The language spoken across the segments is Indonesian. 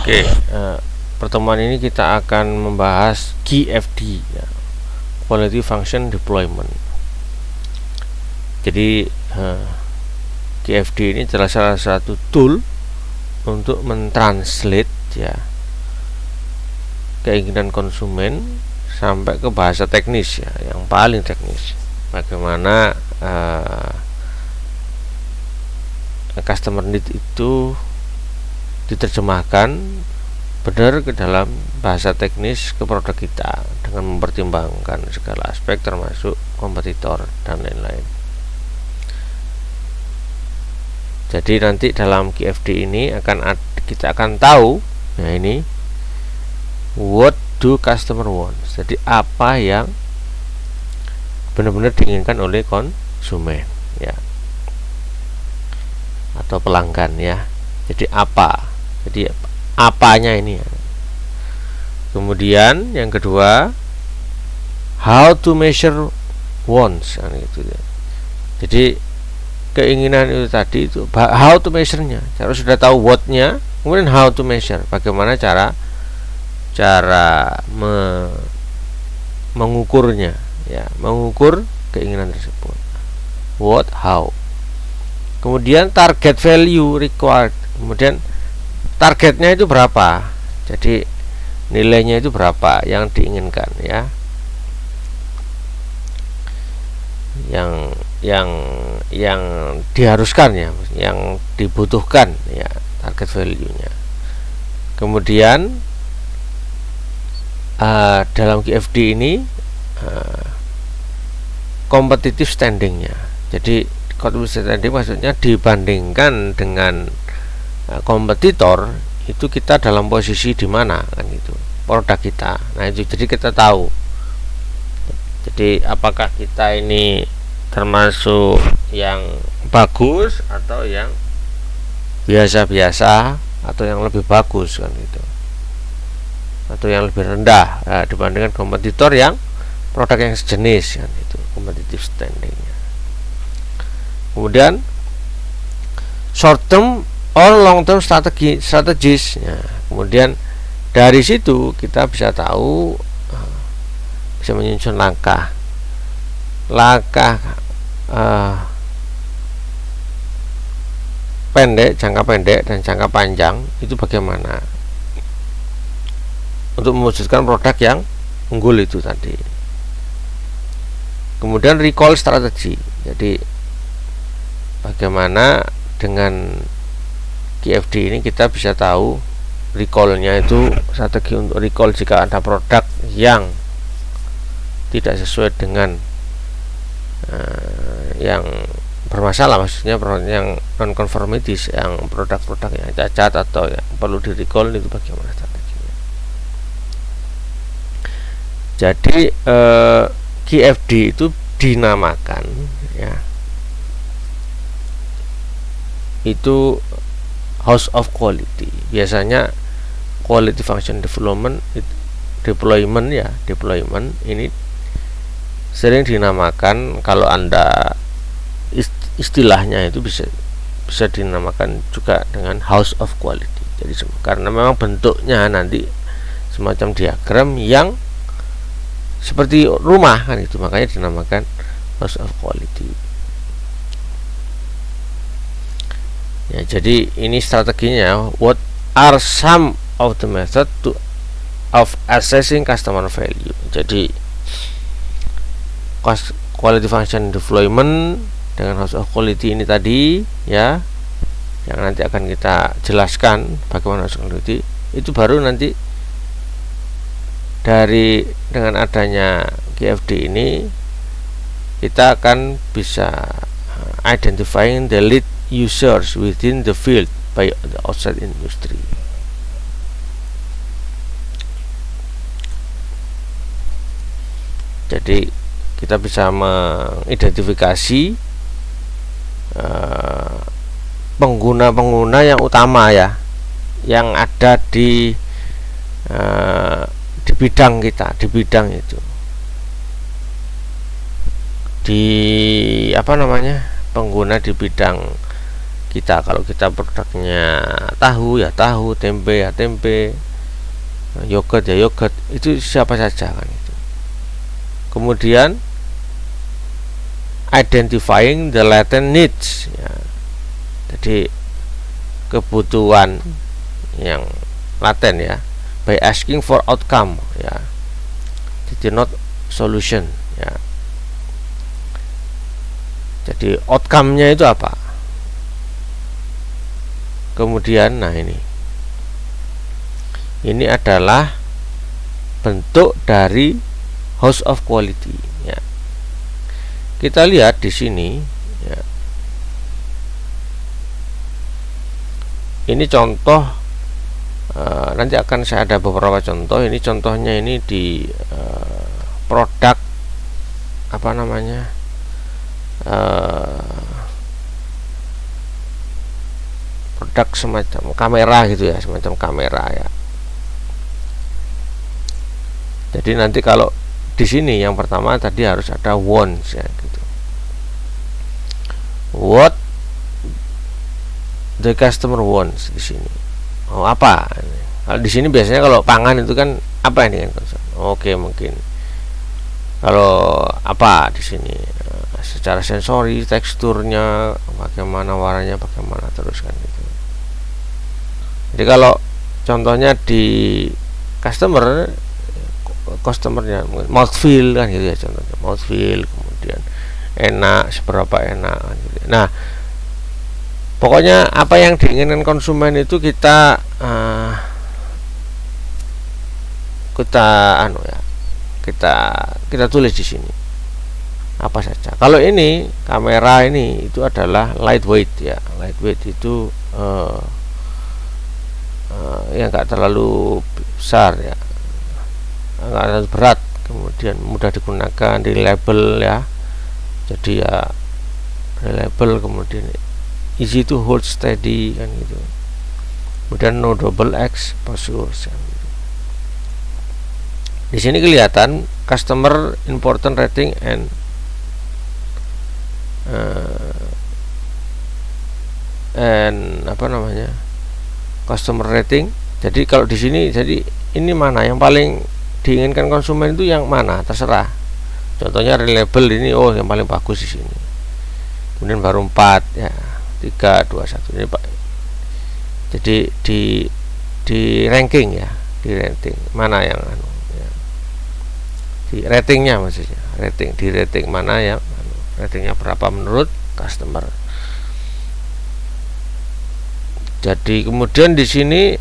Oke, pertemuan ini kita akan membahas QFD, ya, Quality Function Deployment. Jadi QFD ini adalah salah satu tool untuk mentranslate, ya, keinginan konsumen sampai ke bahasa teknis, ya, yang paling teknis. Bagaimana customer need itu diterjemahkan benar ke dalam bahasa teknis ke produk kita dengan mempertimbangkan segala aspek termasuk kompetitor dan lain-lain. Jadi nanti dalam QFD ini kita akan tahu, ya, ini what do customer wants. Jadi apa yang benar-benar diinginkan oleh konsumen, ya, atau pelanggan, ya. Jadi apa? Jadi apanya ini, ya. Kemudian yang kedua, how to measure wants, gitu, ya. Jadi keinginan itu tadi itu how to measure-nya. Harus sudah tahu what-nya, kemudian how to measure. Bagaimana cara mengukurnya, ya, mengukur keinginan tersebut. What, how. Kemudian target value required. Kemudian targetnya itu berapa, jadi nilainya itu berapa yang diinginkan, ya, yang diharuskan, ya, yang dibutuhkan, ya, target value-nya. Kemudian dalam QFD ini competitive standing-nya. Jadi competitive standing maksudnya dibandingkan dengan kompetitor itu kita dalam posisi di mana, kan, itu produk kita. Nah, itu jadi kita tahu. Jadi apakah kita ini termasuk yang bagus atau yang biasa-biasa atau yang lebih bagus, kan, gitu, atau yang lebih rendah dibandingkan kompetitor yang produk yang sejenis, kan, itu competitive standing-nya. Kemudian short term or long term strategis, ya. Kemudian dari situ kita bisa tahu, bisa menyusun langkah pendek, jangka pendek dan jangka panjang itu bagaimana untuk mewujudkan produk yang unggul itu tadi. Kemudian recall strategi. Jadi bagaimana dengan QFD ini kita bisa tahu recall-nya itu, strategi untuk recall jika ada produk yang tidak sesuai dengan yang bermasalah, maksudnya produk yang non-conformities, yang produk-produk yang cacat atau yang perlu di recall, itu bagaimana strateginya. Jadi QFD itu dinamakan, ya, itu House of Quality. Biasanya Quality Function Deployment ini sering dinamakan, kalau Anda istilahnya itu bisa dinamakan juga dengan House of Quality. Jadi karena memang bentuknya nanti semacam diagram yang seperti rumah, kan, itu makanya dinamakan House of Quality. Ya, jadi ini strateginya. What are some of the method of assessing customer value? Jadi quality function deployment dengan House of Quality ini tadi, ya, yang nanti akan kita jelaskan bagaimana House of Quality itu, baru nanti dengan adanya QFD ini kita akan bisa identifying the lead users within the field by the outside industry. Jadi kita bisa mengidentifikasi pengguna-pengguna yang utama, ya, yang ada di bidang kita, di bidang itu, di pengguna di bidang kita. Kalau kita produknya tahu ya tahu, tempe ya tempe, yogurt ya yogurt, itu siapa saja kan itu. Kemudian identifying the latent needs ya. Jadi kebutuhan yang laten ya, by asking for outcome ya, jadi not solution ya. Jadi outcome-nya itu apa? Kemudian nah ini adalah bentuk dari house of quality ya. Kita lihat di sini ya. Ini contoh, nanti akan saya ada beberapa contoh. Ini contohnya ini di produk apa namanya, produk semacam kamera gitu ya, semacam kamera ya. Jadi nanti kalau di sini yang pertama tadi harus ada wants ya gitu. What the customer wants di sini. Oh, apa? Kalau di sini biasanya kalau pangan itu kan apa ini kan konsep. Oke, mungkin. Kalau apa di sini secara sensori, teksturnya, bagaimana warnanya, bagaimana terus kan gitu. Jadi kalau contohnya di customernya mouthfeel kan gitu ya, contohnya mouthfeel, kemudian enak, seberapa enak kan gitu. Nah, pokoknya apa yang diinginkan konsumen itu kita kita tulis di sini apa saja. Kalau ini kamera ini itu adalah lightweight ya. Lightweight itu yang enggak terlalu besar ya, enggak terlalu berat, kemudian mudah digunakan, reliable ya. Jadi ya reliable, kemudian easy to hold steady kan gitu. Kemudian no double exposure kan gitu. Di sini kelihatan customer important rating and apa namanya, customer rating. Jadi kalau di sini, jadi ini mana yang paling diinginkan konsumen itu yang mana, terserah. Contohnya reliable ini, oh yang paling bagus di sini. Kemudian baru 4 ya, 3, 2, 1 ini Pak. Jadi di ranking ya, di rating mana yang ya. Di ratingnya maksudnya, di rating mana yang ratingnya berapa menurut customer. Jadi kemudian di sini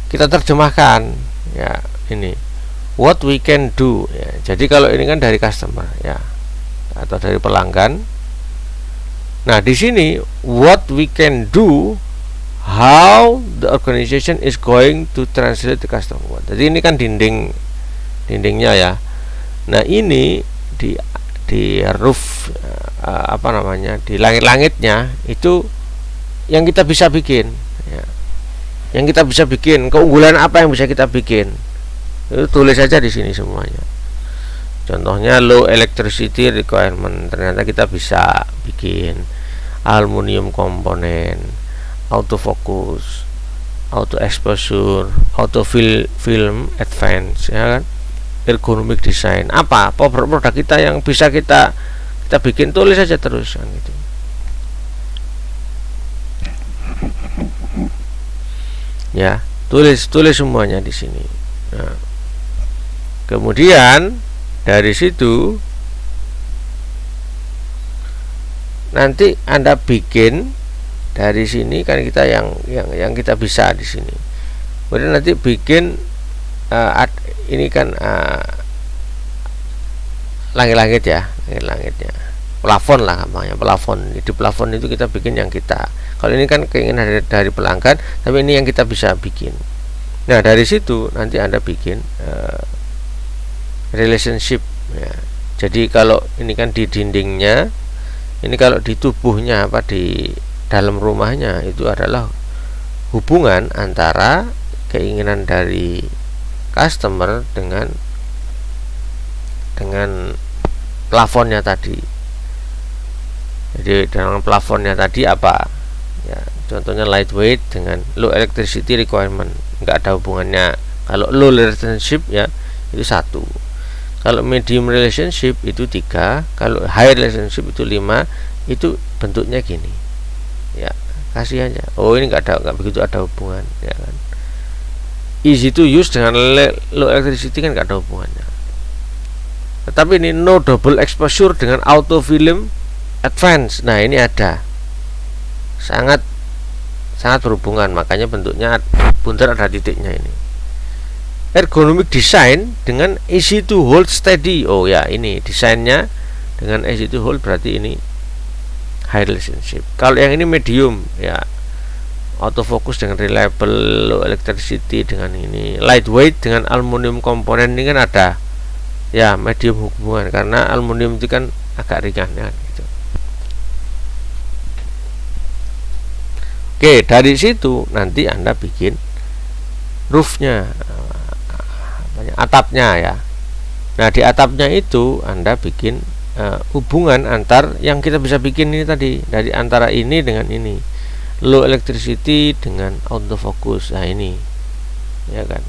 kita terjemahkan ya, ini what we can do ya. Jadi kalau ini kan dari customer ya, atau dari pelanggan. Nah, di sini what we can do, how the organization is going to translate the customer. Jadi ini kan dindingnya ya. Nah, ini di roof apa namanya, di langit-langitnya itu yang kita bisa bikin ya. Yang kita bisa bikin, keunggulan apa yang bisa kita bikin, itu tulis saja di sini semuanya. Contohnya low electricity requirement, ternyata kita bisa bikin aluminium komponen, autofocus, auto exposure, auto film advance ya kan, ergonomic design. Apa produk kita yang bisa kita bikin, tulis saja terus kan gitu. Ya, tulis semuanya di sini. Nah, kemudian dari situ nanti Anda bikin dari sini kan, kita yang kita bisa di sini. Kemudian nanti bikin ini kan langit-langit ya, langit-langitnya, plafon lah namanya, plafon. Di plafon itu kita bikin yang kita, kalau ini kan keinginan dari pelanggan, tapi ini yang kita bisa bikin. Nah, dari situ nanti Anda bikin relationship ya. Jadi kalau ini kan di dindingnya, ini kalau di tubuhnya apa, di dalam rumahnya, itu adalah hubungan antara keinginan dari customer dengan plafonnya tadi. Jadi dengan plafonnya tadi apa ya, contohnya lightweight dengan low electricity requirement, nggak ada hubungannya. Kalau low relationship ya itu 1, kalau medium relationship itu 3, kalau high relationship itu 5. Itu bentuknya gini ya, kasih aja, oh ini nggak begitu ada hubungan ya kan. Easy to use dengan low electricity kan nggak ada hubungannya. Tetapi ini no double exposure dengan auto film advance, nah ini ada, sangat berhubungan, makanya bentuknya punter ada titiknya ini. Ergonomic design dengan easy to hold steady, oh ya ini desainnya dengan easy to hold, berarti ini high relationship. Kalau yang ini medium ya, autofocus dengan reliable, low electricity dengan ini, lightweight dengan aluminium komponen, ini kan ada ya medium hubungan, karena aluminium itu kan agak ringan ya gitu. Oke, dari situ nanti Anda bikin roofnya, atapnya ya. Nah di atapnya itu Anda bikin hubungan antar yang kita bisa bikin ini tadi, dari antara ini dengan ini, low electricity dengan autofocus, nah ini ya kan.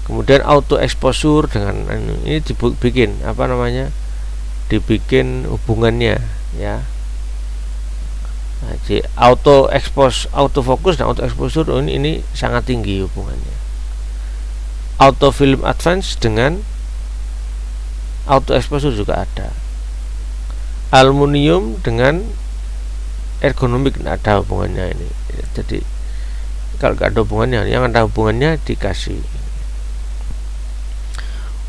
Kemudian auto exposure dengan ini dibikin apa namanya, dibikin hubungannya ya. Nah, jadi autofocus dan auto exposure ini sangat tinggi hubungannya. Auto film advance dengan auto exposure juga ada. Aluminium dengan ergonomik ada hubungannya ini. Jadi kalau nggak ada hubungannya, yang ada hubungannya dikasih.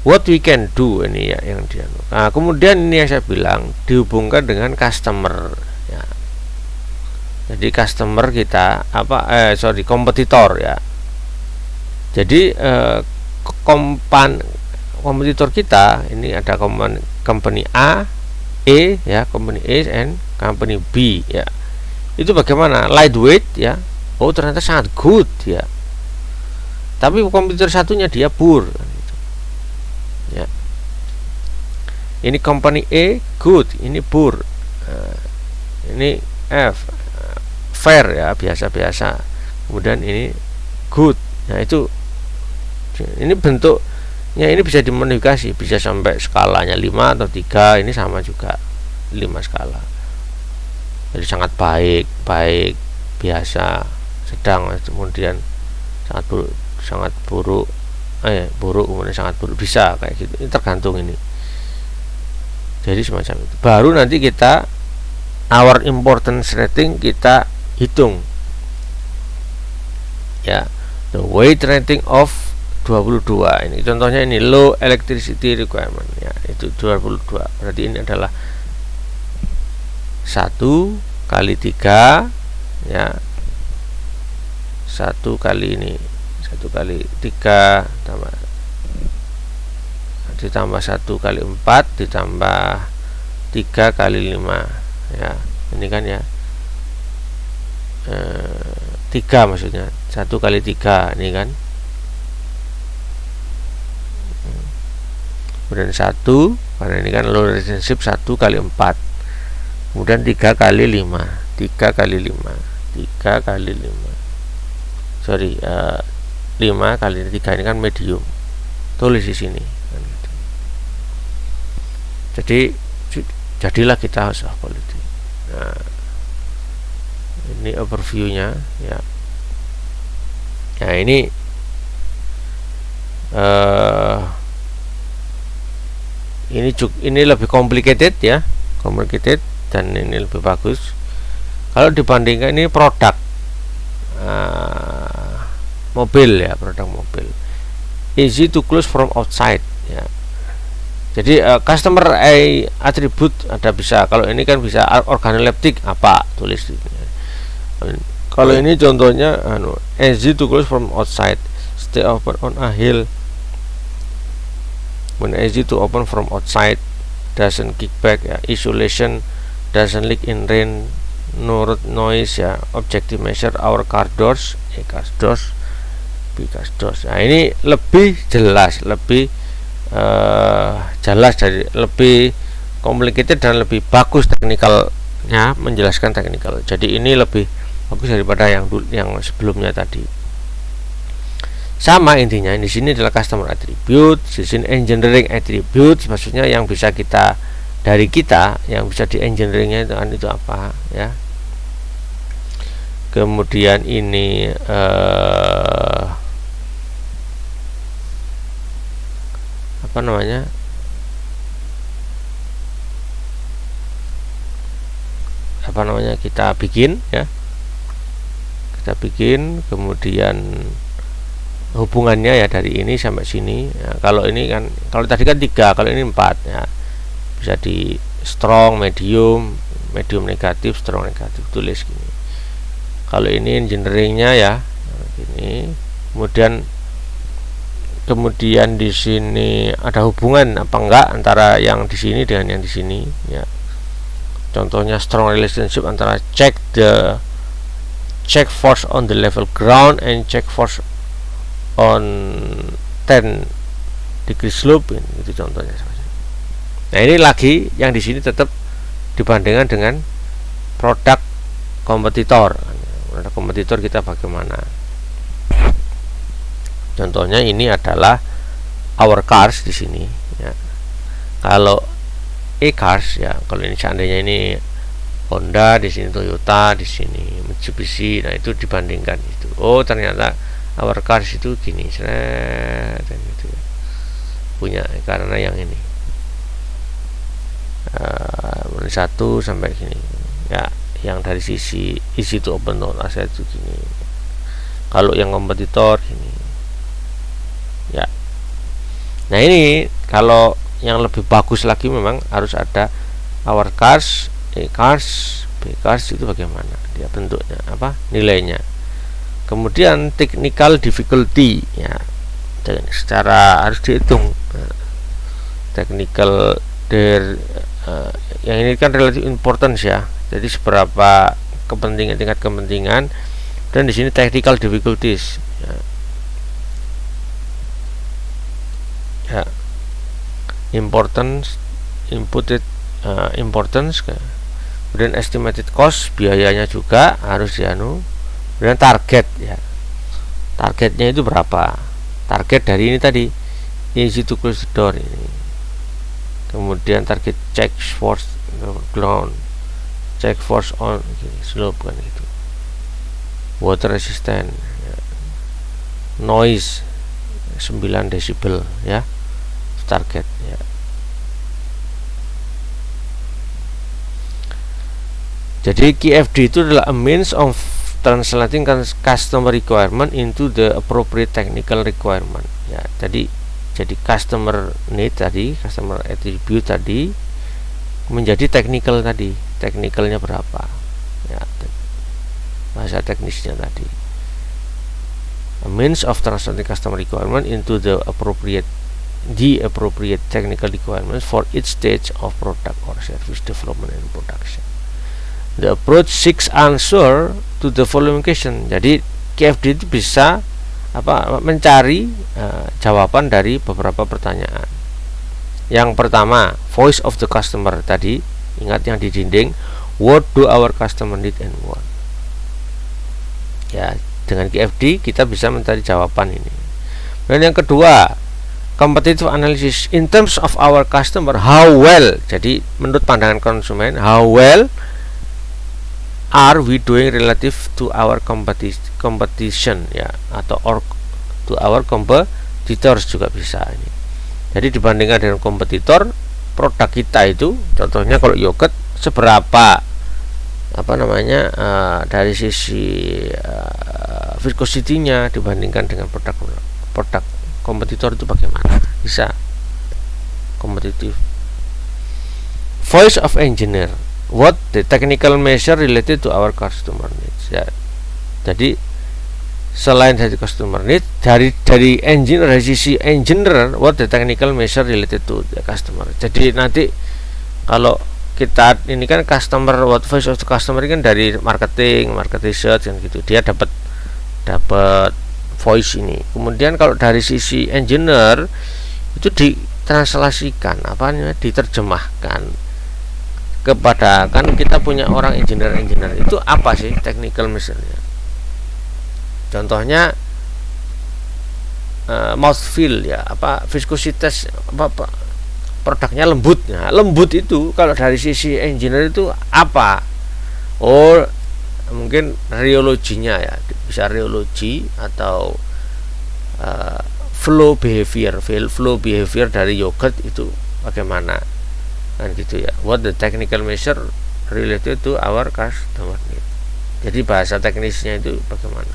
What we can do ini ya yang dia. Nah kemudian ini yang saya bilang dihubungkan dengan customer ya. Jadi customer kita kompetitor ya. Jadi kompetitor kita ini ada company A, ya, company A and company B ya. Itu bagaimana? Lightweight ya. Oh ternyata sangat good ya. Tapi kompetitor satunya dia poor gitu. Ya. Ini company A good, ini poor. Ini F fair ya, biasa-biasa. Kemudian ini good. Nah itu ini bentuknya ini bisa dimodifikasi, bisa sampai skalanya 5 atau 3, ini sama juga 5 skala. Jadi sangat baik, biasa, sedang, kemudian sangat buruk, kemudian sangat buruk, bisa kayak gitu. Ini tergantung ini. Jadi semacam itu. Baru nanti kita our importance rating kita hitung. Ya, the weight rating of 22. Ini contohnya, ini low electricity requirement ya, itu 22. Berarti ini adalah 1 kali 3 ya. 1 kali ini, 1 kali 3 ditambah 1 kali 4 ditambah 3 kali 5 ya. Ini kan ya 3 maksudnya, 1 kali 3 ini kan. Kemudian 1, karena ini kan low relationship, 1 kali 4, kemudian 3 kali 5, 3 kali 5, 3 kali 5, 5 kali 3 ini kan medium, tulis di sini kan gitu. Jadi jadilah kita house of quality. Nah ini overviewnya ya. Nah ini ini lebih complicated ya, dan ini lebih bagus kalau dibandingkan ini produk mobil ya, produk mobil. Easy to close from outside ya. Jadi customer attribute ada bisa, kalau ini kan bisa organoleptic apa, tulis di sini. Kalau ini contohnya easy to close from outside, stay open on a hill. When easy to open from outside, doesn't kick back ya, isolation, doesn't leak in rain, no road noise ya, objective measure our car doors, car doors, car doors. Nah ini lebih jelas, lebih jelas, dari lebih complicated dan lebih bagus teknikalnya, menjelaskan teknikal. Jadi ini lebih bagus daripada yang sebelumnya tadi. Sama intinya di sini adalah customer attribute, di sini engineering attribute, maksudnya yang bisa kita dari kita, yang bisa di engineeringnya itu apa ya. Kemudian ini apa namanya, kita bikin ya, kemudian hubungannya ya dari ini sampai sini ya. Kalau ini kan, kalau tadi kan 3, kalau ini 4 ya, bisa di strong, medium negatif, strong negatif, tulis gini. Kalau ini engineeringnya ya gini. Kemudian di sini ada hubungan apa enggak antara yang di sini dengan yang di sini ya. Contohnya strong relationship antara check force on the level ground and check force on 10 degree slope, itu contohnya. Nah ini lagi yang di sini tetap dibandingkan dengan produk kompetitor. Produk kompetitor kita bagaimana? Contohnya ini adalah our cars di sini ya. Kalau e-cars ya, kalau ini seandainya ini Honda, di sini Toyota, di sini Mitsubishi, nah itu dibandingkan itu. Oh ternyata our cars itu gini, dan gitu ya. Punya karena yang ini 1 sampai gini ya, yang dari sisi easy to open door aset itu gini. Kalau yang kompetitor gini ya. Nah ini kalau yang lebih bagus lagi memang harus ada our cars, e-cars, b-cars, itu bagaimana dia bentuknya, apa nilainya. Kemudian technical difficulty ya, secara harus dihitung technical yang ini kan relative importance ya, jadi seberapa tingkat kepentingan. Dan di sini technical difficulties ya, ya. Importance, inputted importance, kemudian estimated cost, biayanya juga harus kemudian target ya, targetnya itu berapa, target dari ini tadi easy to close the door ini. Kemudian target check force ground, check force on slope kan gitu, water resistant ya. Noise 9 decibel ya, target ya. Jadi QFD itu adalah a means of translating customer requirement into the appropriate technical requirement ya. Jadi customer need tadi, customer attribute tadi menjadi technical tadi, technicalnya berapa ya, bahasa teknisnya tadi. A means of translating customer requirement into the appropriate technical requirements for each stage of product or service development and production. The approach seeks answer to the following question. Jadi QFD itu bisa mencari jawaban dari beberapa pertanyaan. Yang pertama, voice of the customer tadi, ingat yang di dinding, what do our customer need and want. Ya, dengan QFD kita bisa mencari jawaban ini. Dan yang kedua, competitive analysis in terms of our customer, how well. Jadi menurut pandangan konsumen, how well are we doing relative to our competition ya, atau to our competitors juga bisa ini. Jadi dibandingkan dengan kompetitor, produk kita itu contohnya kalau yogurt seberapa dari sisi viscosity-nya dibandingkan dengan produk kompetitor itu bagaimana, bisa kompetitif. Voice of engineer, what the technical measure related to our customer needs ya. Jadi selain dari customer need, dari engineer, dari sisi engineer, what the technical measure related to the customer. Jadi nanti kalau kita ini kan customer, what voice of the customer ini kan dari marketing research kan gitu, dia dapat voice ini. Kemudian kalau dari sisi engineer itu ditranslasikan, diterjemahkan kepada, kan kita punya orang engineer itu apa sih technical measure-nya. Contohnya mouthfeel ya, viskositas, produknya lembut. Nah, lembut itu kalau dari sisi engineer itu apa? Oh, mungkin rheologinya ya, bisa rheology atau flow behavior dari yogurt itu bagaimana, kan gitu ya. What the technical measure related to our customer need. Jadi bahasa teknisnya itu bagaimana?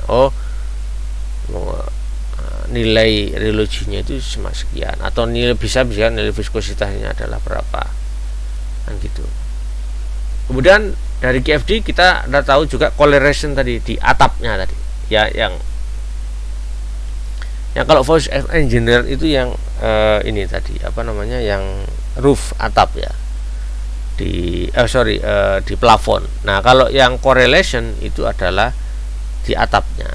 Nilai rheology-nya itu sekian, atau nilai bisa nilai viskositasnya adalah berapa, kan gitu. Kemudian dari QFD kita udah tahu juga coloration tadi di atapnya tadi ya, yang kalau voice of engineer itu yang ini tadi yang roof, atap ya, di di plafon. Nah, kalau yang correlation itu adalah di atapnya.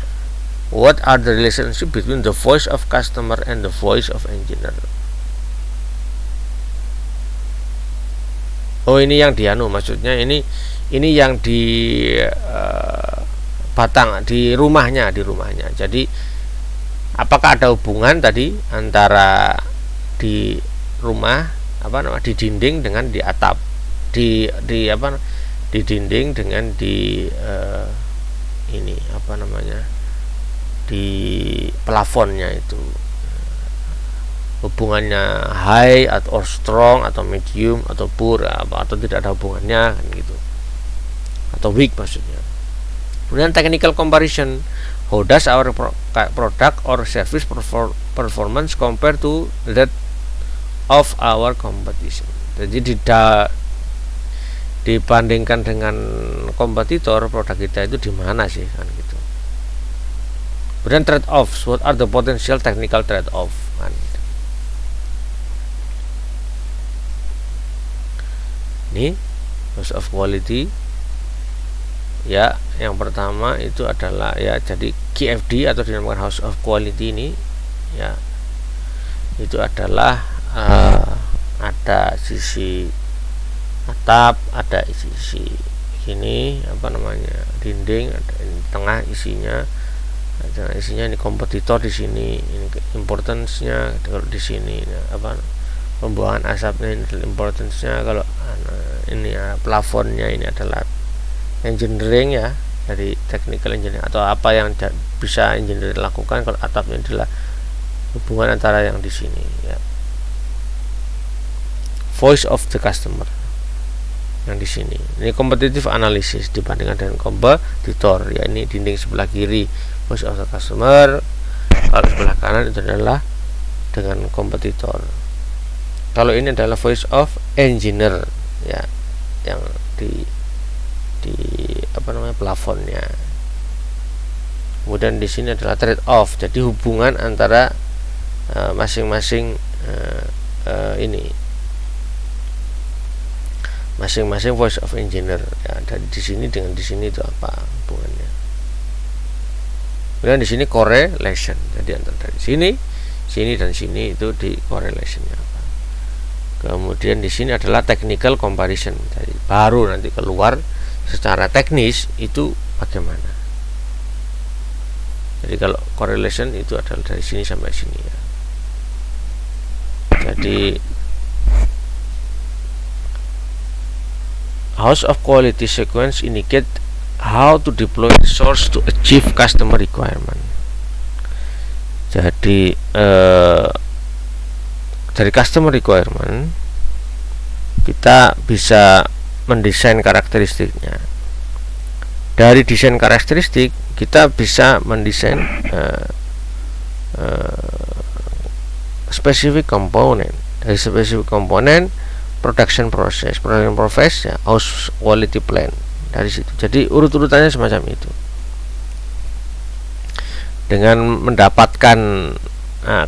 What are the relationship between the voice of customer and the voice of engineer? Oh, ini yang maksudnya ini yang di batang di rumahnya. Jadi apakah ada hubungan tadi antara di rumah di dinding dengan di atap, di dinding dengan di di plafonnya itu, hubungannya high atau strong atau medium atau poor atau tidak ada hubungannya, kan gitu, atau weak maksudnya. Kemudian technical comparison, how does our product or service performance compare to that of our competition. Jadi dibandingkan dengan kompetitor, produk kita itu di mana sih, kan gitu. Kemudian trade-offs, what are the potential technical trade-off, kan gitu. Ini loss of quality ya, yang pertama itu adalah ya, jadi QFD atau dinamakan house of quality ini ya, itu adalah ada sisi atap, ada sisi ini dinding, ada di tengah isinya ini kompetitor di sini, ini importance-nya kalau di sini pembuangan asapnya, ini importance-nya, kalau ini plafonnya ini adalah engineering ya, dari technical engineering atau apa yang bisa engineer lakukan. Kalau atapnya adalah hubungan antara yang di sini ya, voice of the customer yang di sini. Ini competitive analysis dibandingkan dengan kompetitor ya, ini dinding sebelah kiri voice of the customer, kalau sebelah kanan itu adalah dengan kompetitor. Kalau ini adalah voice of engineer ya, yang di plafonnya. Kemudian di sini adalah trade off, jadi hubungan antara masing-masing masing-masing voice of engineer ya, dari di sini dengan di sini itu apa hubungannya. Kemudian di sini correlation, jadi antara dari sini dan sini itu di correlationnya apa. Kemudian di sini adalah technical comparison, jadi baru nanti keluar secara teknis itu bagaimana. Jadi kalau correlation itu adalah dari sini sampai sini ya. Jadi house of quality sequence indicate how to deploy resource to achieve customer requirement. Jadi dari customer requirement kita bisa mendesain karakteristiknya. Dari desain karakteristik kita bisa mendesain specific component. Dari specific component production process ya, house quality plan dari situ. Jadi urut-urutannya semacam itu. Dengan mendapatkan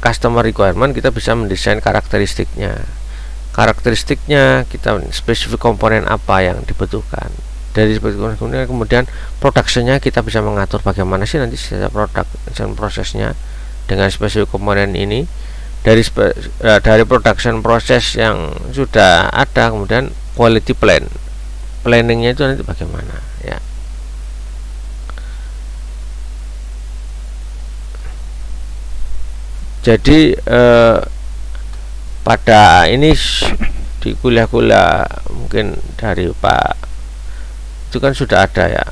customer requirement, kita bisa mendesain karakteristiknya. Karakteristiknya kita spesifik komponen apa yang dibutuhkan. Dari spesifik komponen, kemudian productionnya kita bisa mengatur bagaimana sih nanti secara production prosesnya dengan spesifik komponen ini. dari production proses yang sudah ada, kemudian quality planningnya itu nanti bagaimana ya. Jadi pada ini di kuliah-kuliah mungkin dari Pak itu kan sudah ada ya,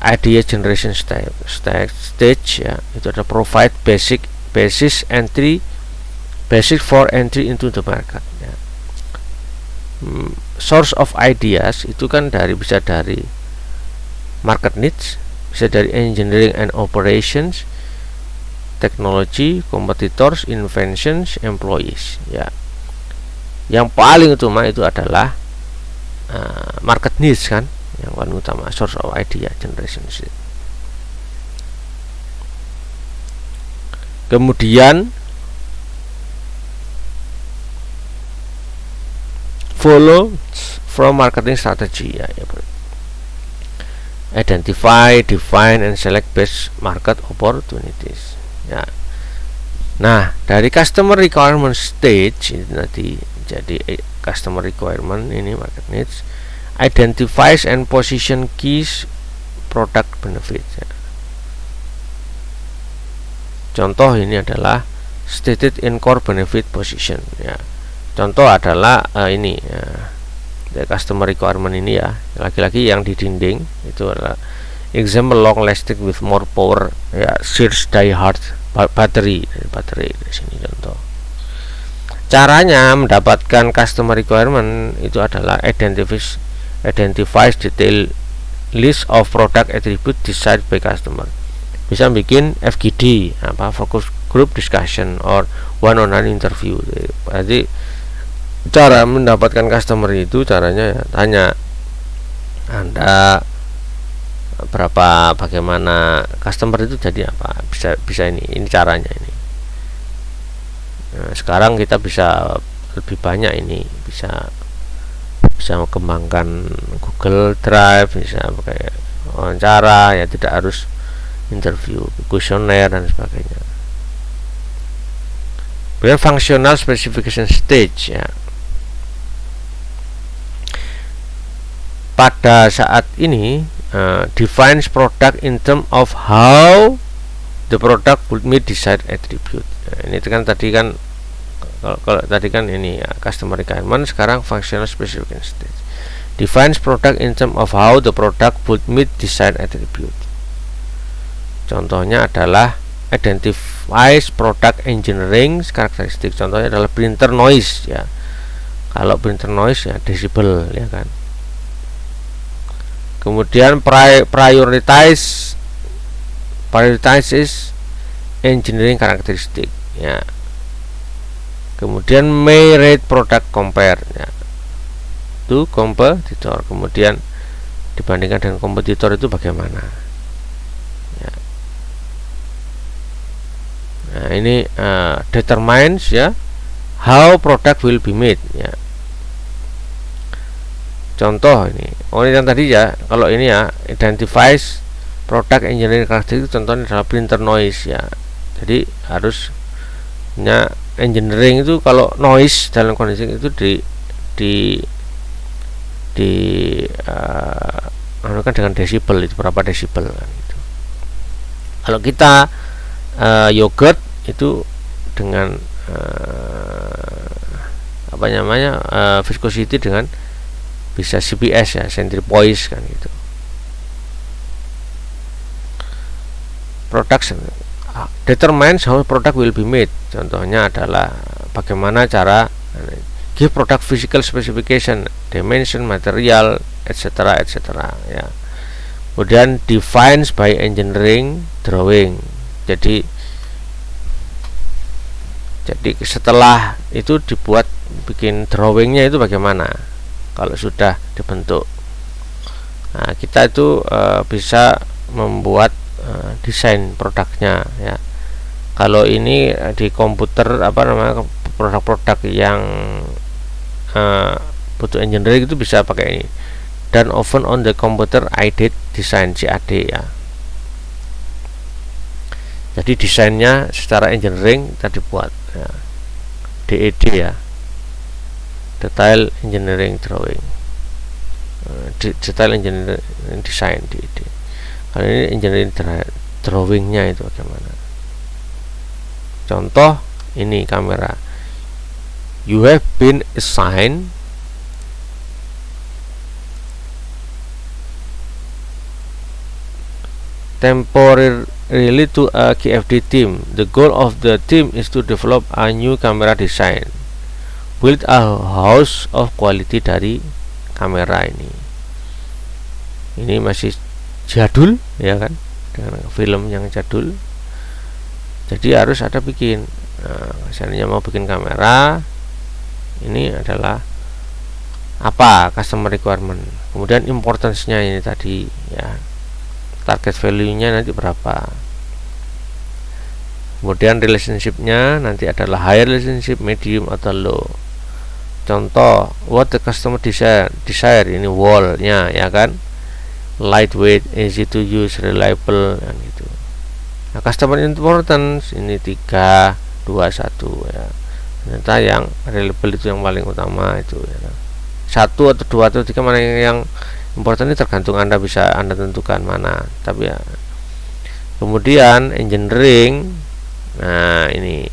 idea generation stage ya, itu ada provide basic for entry into the market ya. Source of ideas itu kan bisa dari market needs, bisa dari engineering and operations, technology, competitors, inventions, employees ya. Yang paling utama itu adalah market needs kan, yang paling utama, source of idea generation. Kemudian follow from marketing strategy ya. Identify, define, and select best market opportunities ya. Nah, dari customer requirement stage ini nanti jadi customer requirement ini market needs, identifies and position keys product benefits ya. Contoh ini adalah stated in core benefit position ya. Contoh adalah ini ya, customer requirement ini ya, lagi-lagi yang di dinding itu adalah example long lasting with more power ya, search die hard battery di sini contoh. Caranya mendapatkan customer requirement itu adalah identifies detail list of product attribute decided by customer. Bisa bikin FGD, focus group discussion or one-on-one interview. Jadi cara mendapatkan customer itu caranya ya, tanya Anda bagaimana customer itu jadi apa, bisa ini caranya ini. Nah, sekarang kita bisa lebih banyak ini, bisa mengembangkan Google Drive, bisa pakai wawancara ya, tidak harus interview, kuesioner dan sebagainya. Kemudian functional specification stage ya. Pada saat ini defines product in terms of how the product would meet desired attribute. Nah, ini kan tadi kan kalau tadi kan ini ya, customer requirement, sekarang functional specification stage. Defines product in terms of how the product would meet desired attribute. Contohnya adalah identifies product engineering karakteristik. Contohnya adalah printer noise ya. Kalau printer noise ya decibel ya kan. Kemudian prioritizes engineering karakteristik ya. Kemudian may rate product compare ya, itu kompetitor. Kemudian dibandingkan dengan kompetitor itu bagaimana ya. Nah, ini determines ya how product will be made ya. Contoh ini, ini yang tadi ya, kalau ini ya identifies product engineering karakteristik, contohnya adalah printer noise ya. Jadi harusnya engineering itu kalau noise dalam kondisi itu kan dengan desibel, itu berapa desibel kan gitu. Kalau kita yogurt itu dengan viscosity dengan bisa CPS ya, centripoise kan gitu. Production determines how product will be made. Contohnya adalah bagaimana cara give product physical specification, dimension, material, etc. ya. Kemudian defines by engineering drawing. Jadi setelah itu dibuat bikin drawingnya itu bagaimana kalau sudah dibentuk. Nah, kita itu bisa membuat desain produknya ya. Kalau ini di komputer produk-produk yang butuh engineering itu bisa pakai ini, dan often on the computer aided design CAD ya. Jadi desainnya secara engineering kita dibuat ya. DED ya, Detail Engineering Drawing, Detail Engineering Design DED. Kalau ini engineering drawingnya itu bagaimana? Contoh ini kamera. You have been assigned temporarily to a KFD team. The goal of the team is to develop a new camera design, build a house of quality dari kamera ini. Ini masih jadul ya kan, dengan film yang jadul. Jadi harus ada bikin. Nah, misalnya mau bikin kamera, ini adalah apa customer requirement. Kemudian importance-nya ini tadi ya. Target value-nya nanti berapa. Kemudian relationship-nya nanti adalah high relationship, medium atau low. Contoh, what the customer desire ini wall-nya ya kan. Lightweight, easy to use, reliable kan gitu. Nah, customer importance ini 3, 2, 1 ya. Ternyata yang reliable itu yang paling utama itu ya kan. 1 atau 2 atau 3 mana yang important ini tergantung Anda, bisa Anda tentukan mana. Tapi ya. Kemudian engineering. Nah, ini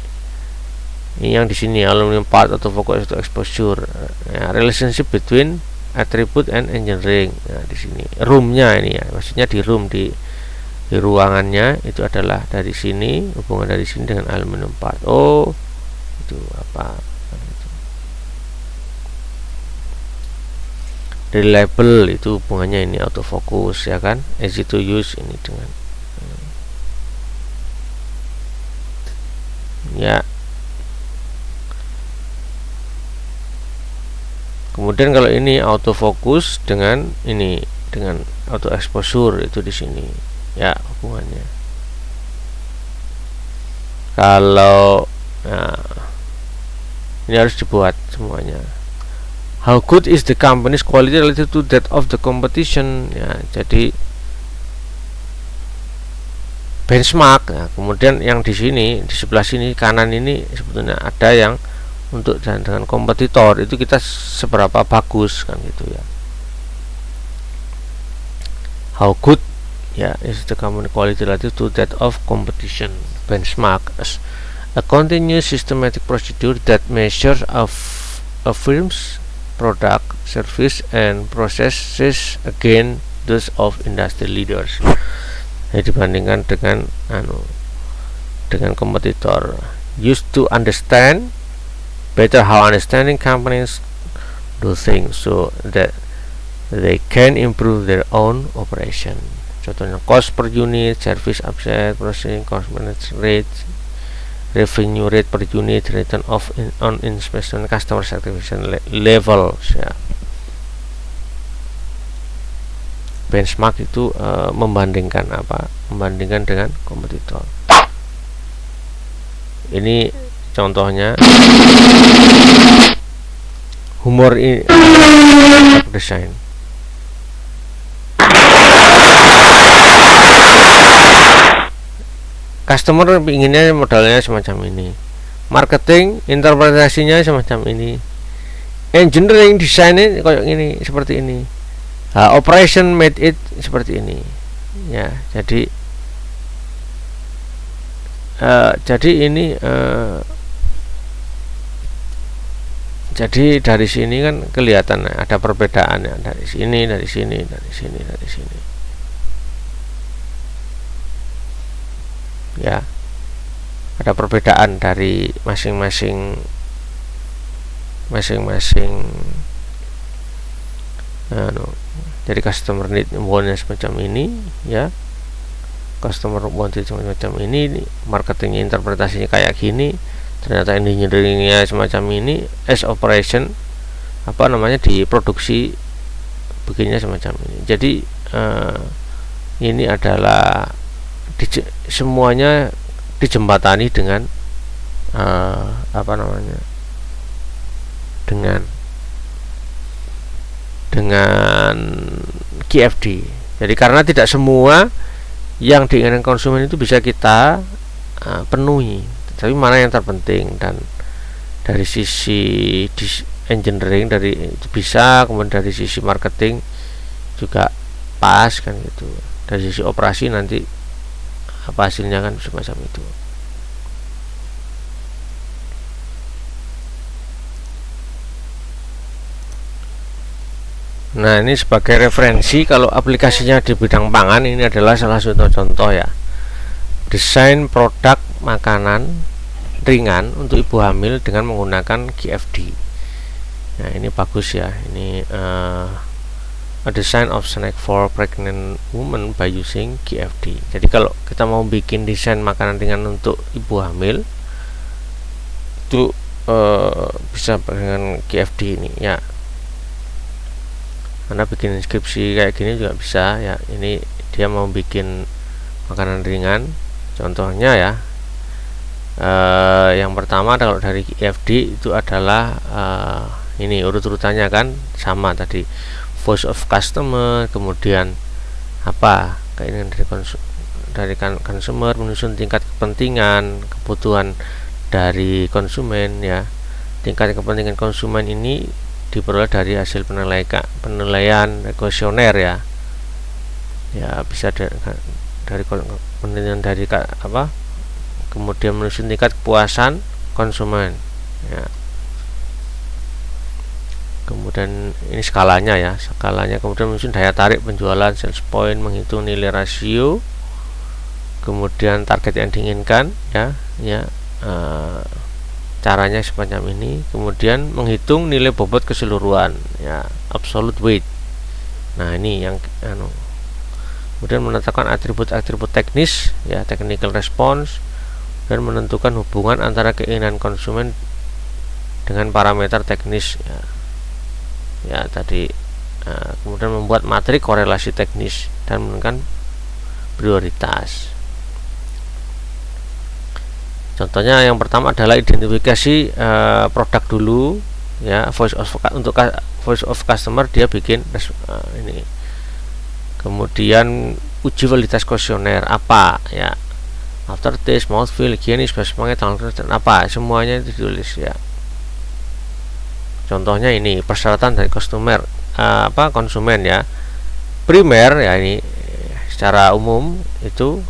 yang di sini aluminium part atau focus to exposure. Ya, relationship between attribute and engineering. Nah, di sini room-nya ini ya. Maksudnya di room di ruangannya itu adalah dari sini, hubungan dari sini dengan aluminium part. Oh, itu apa? Reliable itu hubungannya ini autofocus ya kan, easy to use ini dengan ya. Kemudian kalau ini autofocus dengan ini dengan auto exposure itu di sini ya hubungannya. Kalau ya, ini harus dibuat semuanya. How good is the company's quality relative to that of the competition? Ya, jadi benchmark. Ya, kemudian yang di sini, di sebelah sini kanan ini sebetulnya ada yang untuk dengan kompetitor itu kita seberapa bagus kan gitu ya. How good ya is the company quality relative to that of competition? Benchmark as a continuous systematic procedure that measures a firm's product, service, and processes against those of industry leaders. Jadi dibandingkan dengan kompetitor. Used to understand better how understanding companies do things so that they can improve their own operation. Contohnya cost per unit, service upside, processing cost management rate, revenue rate per unit, return on investment, customer satisfaction levels ya. Benchmark itu membandingkan apa? Membandingkan dengan kompetitor. Ini contohnya humor ini desain. Customer inginnya modalnya semacam ini, marketing interpretasinya semacam ini, engineering desainnya kayak ini, seperti ini, operation made it seperti ini ya. Jadi ini jadi dari sini kan kelihatan ada perbedaannya, dari sini, dari sini, dari sini, dari sini ya. Ada perbedaan dari masing-masing jadi customer need want semacam ini ya, customer want semacam ini, marketing interpretasinya kayak gini, ternyata engineeringnya semacam ini, as operation apa namanya di produksi bikinnya semacam ini. Jadi ini adalah semuanya dijembatani dengan apa namanya dengan KFD. Jadi karena tidak semua yang diinginkan konsumen itu bisa kita penuhi, tapi mana yang terpenting. Dan dari sisi engineering dari itu bisa, kemudian dari sisi marketing juga pas kan gitu, dari sisi operasi nanti apa hasilnya kan semacam itu. Nah, ini sebagai referensi kalau aplikasinya di bidang pangan, ini adalah salah satu contoh ya. Desain produk makanan ringan untuk ibu hamil dengan menggunakan GFD. Nah, ini bagus ya. Ini a design of snack for pregnant women by using GFD. Jadi kalau kita mau bikin desain makanan ringan untuk ibu hamil itu bisa dengan GFD ini ya. Anda bikin inskripsi kayak gini juga bisa ya. Ini dia mau bikin makanan ringan, contohnya ya. Yang pertama kalau dari GFD itu adalah ini urut-urutannya kan sama tadi, voice of customer, kemudian apa keinginan dari consumer, menyusun tingkat kepentingan, kebutuhan dari konsumen ya. Tingkat kepentingan konsumen ini diperoleh dari hasil penilaian kuesioner ya. Ya bisa dari penilaian dari apa, kemudian menyusun tingkat kepuasan konsumen ya. Kemudian ini skalanya ya, kemudian menyusun daya tarik penjualan, sales point, menghitung nilai rasio, kemudian target yang diinginkan ya caranya semacam ini, kemudian menghitung nilai bobot keseluruhan ya, absolute weight. Nah, ini yang kemudian menetapkan atribut-atribut teknis ya, technical response, dan menentukan hubungan antara keinginan konsumen dengan parameter teknis ya tadi. Kemudian membuat matrik korelasi teknis dan menentukan prioritas. Contohnya yang pertama adalah identifikasi produk dulu ya, untuk voice of customer dia bikin ini. Kemudian uji validitas kuesioner apa ya, aftertaste, mouthfeel, higienis, sebagai tanggal dan apa, semuanya itu ditulis ya. Contohnya ini persyaratan dari konsumen ya. Primer ya, ini secara umum itu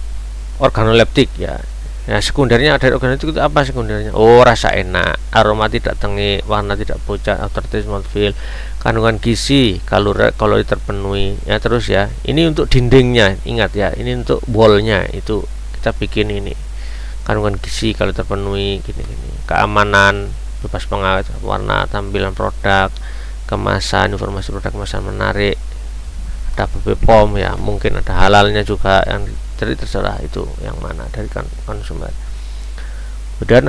organoleptik ya. Nah, sekundernya dari organoleptik itu apa sekundernya? Oh, rasa enak, aroma tidak tengi, warna tidak pucat, aftertaste, mouthfeel, kandungan gizi, kalori terpenuhi ya. Terus ya, ini untuk dindingnya, ingat ya, ini untuk wallnya itu kita bikin ini kandungan gizi, kalori terpenuhi, gini-gini. Keamanan, bebas pengawet, warna, tampilan produk, kemasan, informasi produk, kemasan menarik, ada BPOM ya, mungkin ada halalnya juga, yang jadi terserah itu yang mana dari konsumen. Kemudian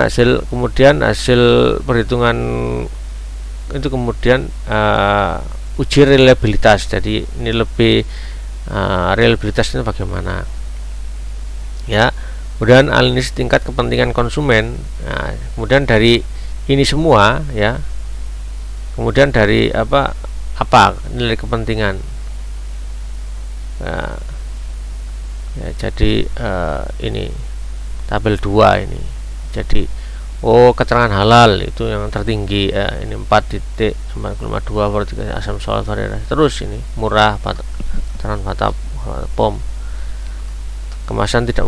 hasil perhitungan itu kemudian uji reliabilitas. Jadi ini lebih reliabilitasnya bagaimana ya. Kemudian analisis tingkat kepentingan konsumen. Nah, kemudian dari ini semua ya, kemudian dari apa nilai kepentingan ya, jadi ini tabel 2 ini. Jadi keterangan halal itu yang tertinggi ya, ini 4.4,2 asam solat variasi. Terus ini murah, keterangan Fatap POM, kemasan tidak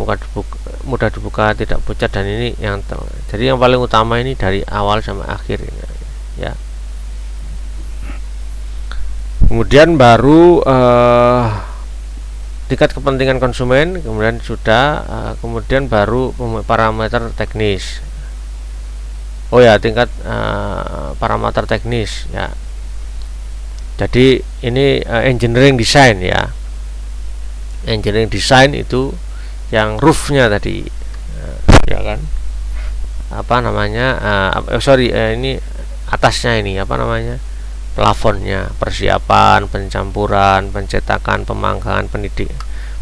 mudah dibuka, tidak pucat, dan ini yang jadi yang paling utama ini dari awal sampai akhir ini, ya. Kemudian baru tingkat kepentingan konsumen, kemudian sudah kemudian baru parameter teknis. Oh ya, tingkat parameter teknis ya. Jadi ini engineering design ya. Engineering design itu yang roofnya tadi ya kan, apa namanya ini atasnya ini apa namanya, plafonnya, persiapan, pencampuran, pencetakan, pemanggangan,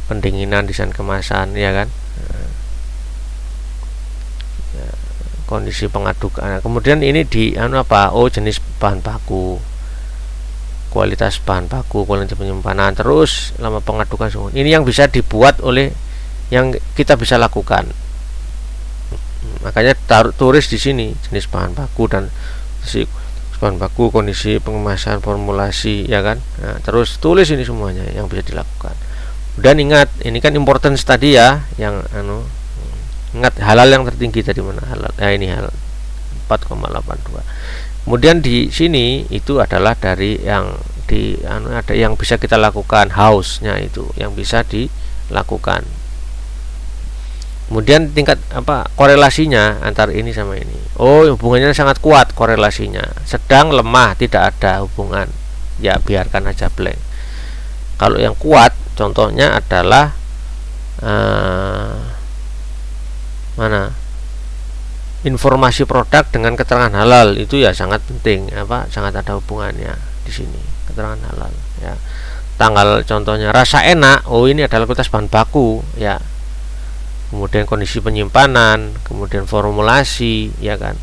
pendinginan, desain kemasan ya kan, kondisi pengadukan. Kemudian ini di jenis bahan baku, kualitas bahan baku, kualitas penyimpanan, terus lama pengadukan semua. Ini yang bisa dibuat oleh yang kita bisa lakukan Makanya tulis di sini jenis bahan baku dan si bahan baku, kondisi pengemasan, formulasi, ya kan. Nah, terus tulis ini semuanya yang bisa dilakukan. Dan ingat, ini kan importance tadi ya, yang ingat halal yang tertinggi tadi mana halal. Nah, ini halal 4,82. Kemudian di sini itu adalah dari yang ada yang bisa kita lakukan, house-nya itu yang bisa dilakukan. Kemudian tingkat korelasinya antara ini sama ini. Oh, hubungannya sangat kuat korelasinya. Sedang, lemah, tidak ada hubungan. Ya biarkan aja blank. Kalau yang kuat contohnya adalah mana? Informasi produk dengan keterangan halal itu ya sangat penting, sangat ada hubungannya di sini, keterangan halal ya. Tanggal contohnya rasa enak, oh ini adalah kualitas bahan baku ya. Kemudian kondisi penyimpanan, kemudian formulasi, ya kan.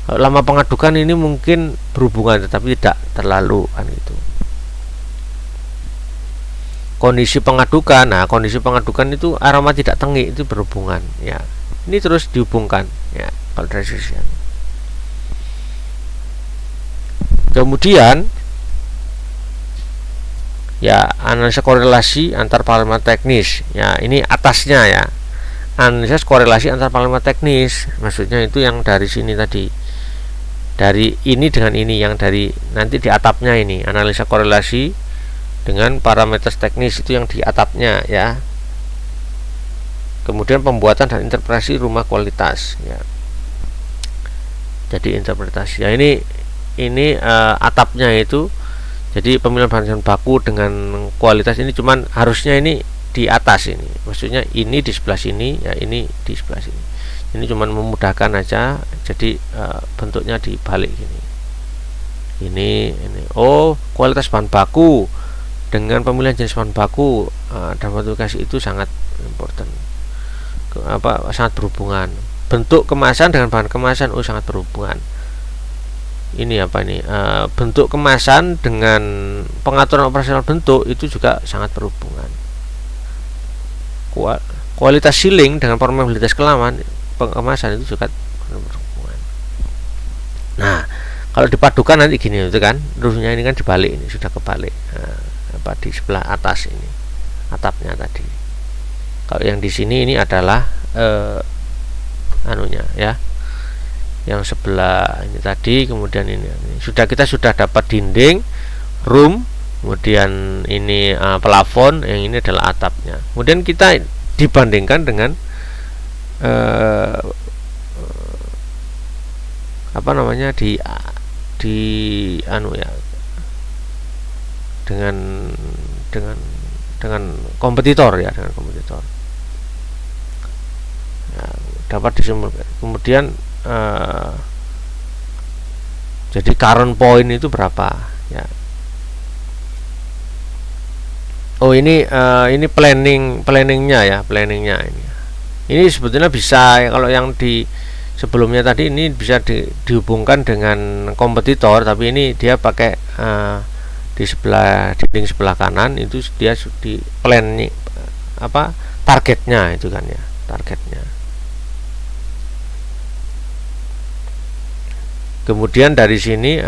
Lama pengadukan ini mungkin berhubungan tetapi tidak terlalu kan gitu. Kondisi pengadukan, nah kondisi pengadukan itu aroma tidak tengik itu berhubungan ya. Ini terus dihubungkan ya kalau dari sisi. Kemudian ya analisa korelasi antar parameter teknis ya, ini atasnya ya. Analisa korelasi antar parameter teknis, maksudnya itu yang dari sini tadi, dari ini dengan ini, yang dari nanti di atapnya ini analisa korelasi dengan parameter teknis itu yang di atapnya ya. Kemudian pembuatan dan interpretasi rumah kualitas ya. Jadi interpretasi ya, ini atapnya itu. Jadi pemilihan bahan baku dengan kualitas ini cuman harusnya ini di atas ini, maksudnya ini di sebelah sini ya, ini di sebelah sini. Ini cuman memudahkan aja, jadi bentuknya dibalik gini. Ini oh, kualitas bahan baku dengan pemilihan jenis bahan baku dan modifikasi itu sangat important, sangat berhubungan. Bentuk kemasan dengan bahan kemasan, oh sangat berhubungan. Ini bentuk kemasan dengan pengaturan operasional bentuk itu juga sangat berhubungan. Kualitas siling dengan permeabilitas kemasan itu juga berhubungan. Nah, kalau dipadukan nanti gini itu kan, rumusnya ini kan dibalik, ini sudah kebalik. Nah, di sebelah atas ini atapnya tadi. Kalau yang di sini ini adalah anunya ya, yang sebelah ini tadi. Kemudian ini kita sudah dapat dinding, room, kemudian ini plafon, yang ini adalah atapnya. Kemudian kita dibandingkan dengan dengan kompetitor ya, dengan kompetitor ya, dapat disimpulkan. Kemudian jadi current point itu berapa ya. Oh ini planningnya ya, planningnya ini sebetulnya bisa ya, kalau yang di sebelumnya tadi ini bisa dihubungkan dengan kompetitor, tapi ini dia pakai di sebelah dinding sebelah kanan itu dia di plan targetnya itu kan ya, targetnya. Kemudian dari sini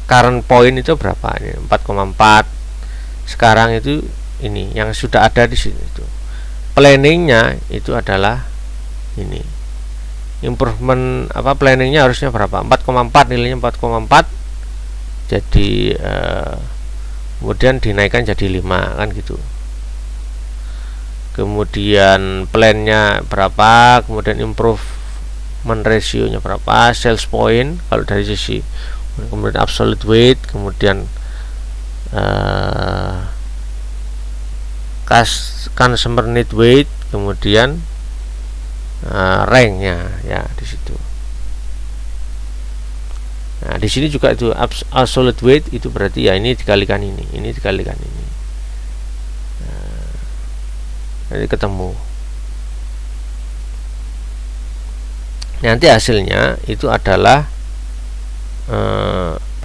current point itu berapa, ini 4,4 sekarang itu, ini yang sudah ada di sini itu. Planningnya itu adalah ini, improvement planningnya harusnya berapa, 4,4, nilainya 4,4, jadi kemudian dinaikkan jadi 5 kan gitu. Kemudian plannya berapa, kemudian improvement ratio-nya berapa, sales point kalau dari sisi, kemudian absolute weight, kemudian consumer need weight, kemudian ranknya ya di situ. Nah di sini juga itu absolute weight itu berarti ya ini dikalikan ini dikalikan ini, nanti ketemu. Nanti hasilnya itu adalah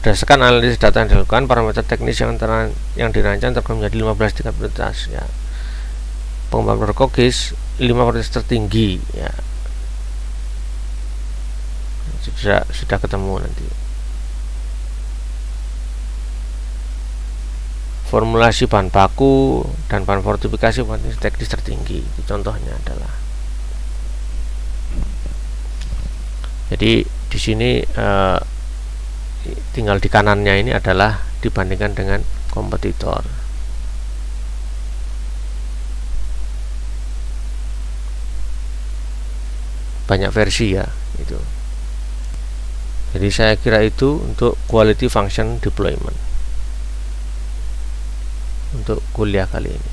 berdasarkan analisis data yang dilakukan, parameter teknis yang dirancang terbagi menjadi 15 tingkat prioritas ya. Pengembangan berkokis 5 prioritas tertinggi ya. sudah ketemu nanti. Formulasi bahan baku dan bahan fortifikasi teknis tertinggi, itu contohnya adalah. Jadi di sini tinggal di kanannya ini adalah dibandingkan dengan kompetitor. Banyak versi ya itu. Jadi saya kira itu untuk quality function deployment untuk kuliah kali ini.